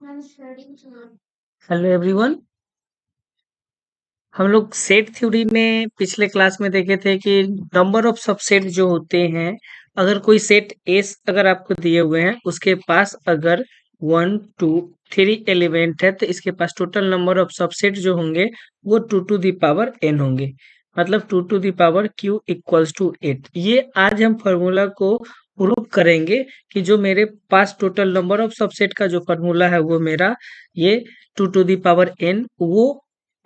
Hello everyone. हम लोग set theory में पिछले क्लास में देखे थे कि नंबर ऑफ सबसेट जो होते हैं, अगर कोई सेट एस अगर आपको दिए हुए हैं, उसके पास अगर 1 2 3 एलिमेंट है, तो इसके पास टोटल नंबर ऑफ सबसेट जो होंगे वो 2 to the power n होंगे। मतलब 2 to the power q equals to 8। ये आज हम फॉर्मूला को प्रूव करेंगे कि जो मेरे पास टोटल नंबर ऑफ सबसेट का जो फॉर्मूला है वो मेरा ये 2 to the power n वो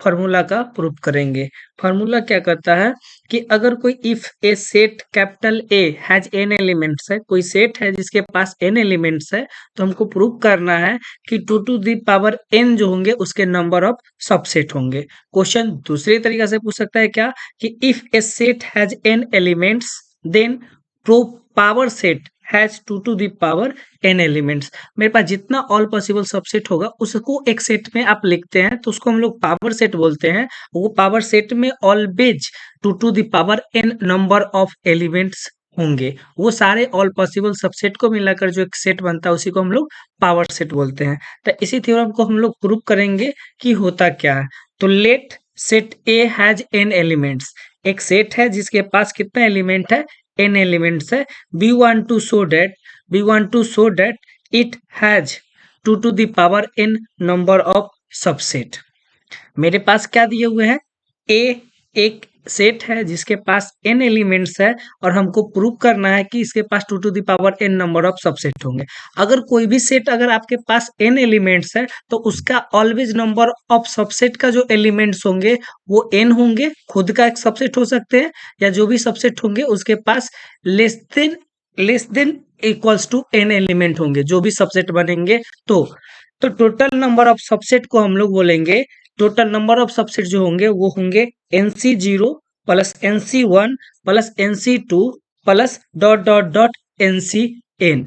फॉर्मूला का प्रूफ करेंगे। फॉर्मूला क्या कहता है कि अगर कोई if a set capital A has n elements है, कोई सेट है जिसके पास एन एलिमेंट्स है, तो हमको प्रूव करना है कि 2 to the power n जो होंगे उसके नंबर ऑफ सबसेट होंगे। क्वेश्चन दूसरे तरीका से पूछ सकता है क्या कि if a set has n elements then prove power set has 2 to the power n elements. मेरे पास जितना ऑल पॉसिबल सबसेट होगा उसको एक सेट में आप लिखते हैं तो उसको हम लोग पावर सेट बोलते हैं। वो पावर सेट में always 2 to the power n number of elements होंगे। वो सारे ऑल पॉसिबल सबसेट को मिलाकर जो एक सेट बनता है उसी को हम लोग पावर सेट बोलते हैं। तो इसी थ्योरम को हम लोग प्रूव करेंगे कि होता क्या है। तो let set A has n elements. एक सेट है जिसके पास कितना एलिमेंट है, n एलिमेंट्स है। we want to show that it has 2 to the power n number of subset। मेरे पास क्या दिए हुए हैं, ए एक सेट है जिसके पास n एलिमेंट्स है और हमको प्रूव करना है कि इसके पास 2 to the power n number of subset होंगे। अगर कोई भी सेट अगर आपके पास n एलिमेंट्स है तो उसका ऑलवेज नंबर ऑफ सबसेट का जो एलिमेंट्स होंगे वो n होंगे। खुद का एक सबसेट हो सकते हैं या जो भी सबसेट होंगे उसके पास less than equals to n element होंगे, जो भी सबसेट बनेंगे। तो टोटल नंबर ऑफ सबसेट को हम लोग बोलेंगे, टोटल नंबर ऑफ सबसेट जो होंगे वो होंगे NC0 plus NC1 plus NC2 plus dot dot dot NCn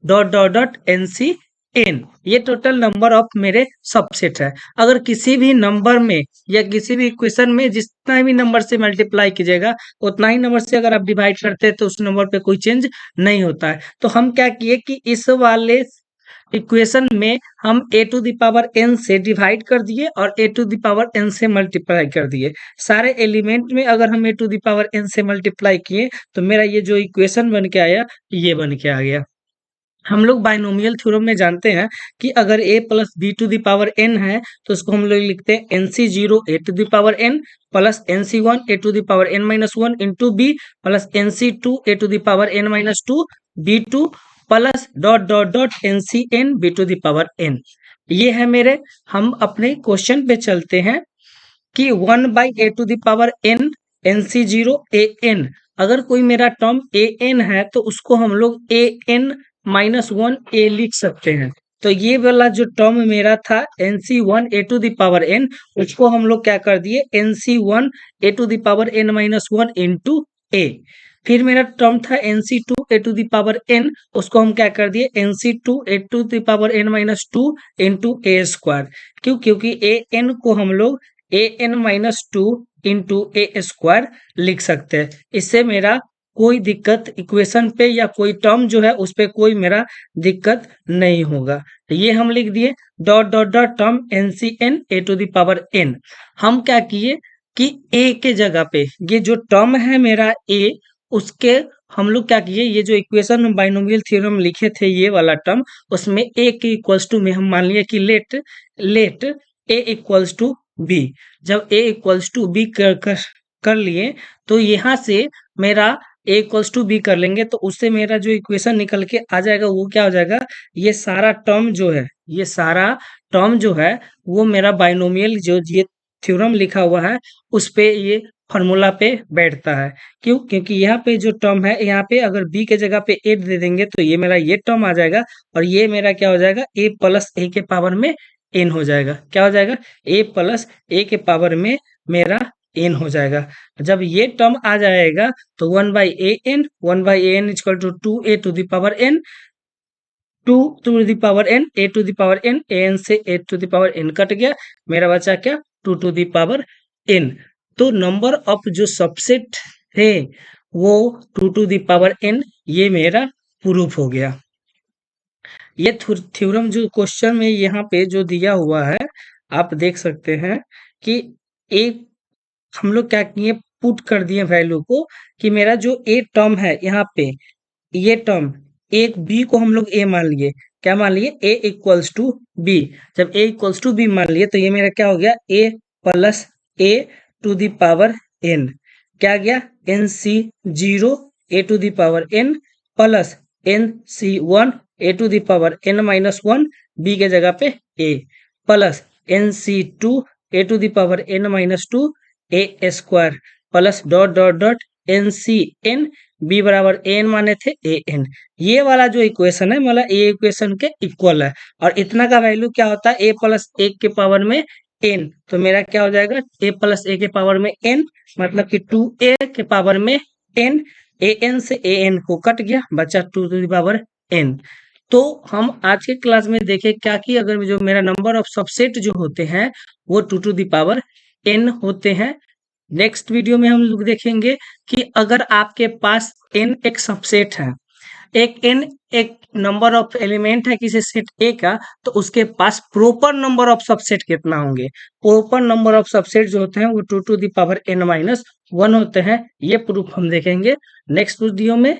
dot dot dot NCn। ये टोटल नंबर ऑफ मेरे सबसेट है। अगर किसी भी नंबर में या किसी भी इक्वेशन में जितना भी नंबर से मल्टीप्लाई कीजिएगा उतना ही नंबर से अगर आप डिवाइड करते हैं तो उस नंबर पे कोई चेंज नहीं होता है। तो हम क्या किए कि इस वाले इक्वेशन में हम a to the power n से डिवाइड कर दिए और a to the power n से मल्टीप्लाई कर दिए। सारे एलिमेंट में अगर हम a to the power n से मल्टीप्लाई किए तो मेरा ये जो इक्वेशन बन के आया ये बन के आ गया। हम लोग बाइनोमियल थ्योरम में जानते हैं कि अगर a plus b to the power n है तो उसको हम लोग लिखते हैं NC0 a to the power n plus NC1 a to the power n-1 into b plus NC2 a to the power n-2 b2 plus dot dot dot NCn b to the power n। ये है मेरे। हम अपने question पे चलते हैं कि 1/a to the power n NC0 an। अगर कोई मेरा टर्म an है तो उसको हम लोग an-1 a लिख सकते हैं। तो ये वाला जो टर्म मेरा था NC1 a to the power n उसको हम लोग क्या कर दिए NC1 a to the power n-1 into a। फिर मेरा टर्म था NC2 a to the power n उसको हम क्या कर दिए NC2 a to the power n-2 into a square. क्योंकि an को हम लोग an-2 इंटू ए स्क्वायर लिख सकते हैं। इससे मेरा कोई दिक्कत इक्वेशन पे या कोई टर्म जो है उस पे कोई मेरा दिक्कत नहीं होगा। ये हम लिख दिए dot dot dot term NCn a to the power n। हम क्या किए कि a के जगह पे ये जो टर्म है मेरा a उसके हम लोग क्या किए, ये जो इक्वेशन हम बाइनोमियल थ्योरम लिखे थे ये वाला टर्म उसमें a के इक्वल्स टू में हम मान लिए कि let a equals to b। जब a इक्वल्स टू b कर लिए तो यहाँ से मेरा a इक्वल्स टू b कर लेंगे तो उससे मेरा जो इक्वेशन निकल के आ जाएगा वो क्या हो जाएगा, ये सारा टर्म जो है ये सारा टर्म जो है वो मेरा बाइनोमियल जो ये थ्योरम लिखा हुआ है उस पे ये फॉर्मूला पे बैठता है। क्योंकि यहाँ पे जो टर्म है यहाँ पे अगर b के जगह पे a दे देंगे तो ये मेरा ये टर्म आ जाएगा और ये मेरा क्या हो जाएगा a प्लस a के पावर में n हो जाएगा। क्या हो जाएगा a प्लस a के पावर में मेरा n हो जाएगा। जब ये टर्म आ जाएगा तो 1/an equal to 2a to the power n 2 to the power n a to the power n an से a to the power n cut गया, मेरा बचा क्या 2 to the power n। तो नंबर ऑफ जो subset है वो 2 to the power n ये मेरा प्रूफ हो गया। ये थ्योरम जो क्वेश्चन में यहाँ पे जो दिया हुआ है, आप देख सकते हैं कि एक हम लोग क्या किए, पुट कर दिए वैल्यू को कि मेरा जो ए टर्म है यहाँ पे, ये टर्म एक बी को हम लोग ए मान लिए। क्या मान लिए? ए इक्वल्स टू बी। जब ए इक्वल्स टू बी मान लिए तो ये मेरा क्या हो गया, A plus A to the power N. क्या गया? N C zero A to the power N plus N C one A to the power N minus one, B के जगह पे A, plus N C two A to the power N minus two A square, plus dot dot dot N C N, B बराबर A N माने थे A N. ये वाला जो equation है मतलब ए इक्वेशन के इक्वल है। और इतना का वैल्यू क्या होता है? ए प्लस एक के पावर में एन। तो मेरा क्या हो जाएगा? ए प्लस ए के पावर में एन, मतलब कि टू ए के पावर में एन। ए एन से ए एन को कट गया, बचा two to the power n. तो हम आज के क्लास में देखें क्या कि अगर जो मेरा नंबर ऑफ सबसेट जो होते हैं वो two to the power n होते हैं। नेक्स्ट वीडियो में हम लोग देखेंगे कि अगर आपके पास n एक सबसेट है, एक n एक नंबर ऑफ एलिमेंट है किसी सेट A का, तो उसके पास प्रॉपर नंबर ऑफ सबसेट कितना होंगे। प्रॉपर नंबर ऑफ सबसेट जो होते हैं वो two to the power n minus one होते हैं। ये प्रूफ हम देखेंगे नेक्स्ट वीडियो में।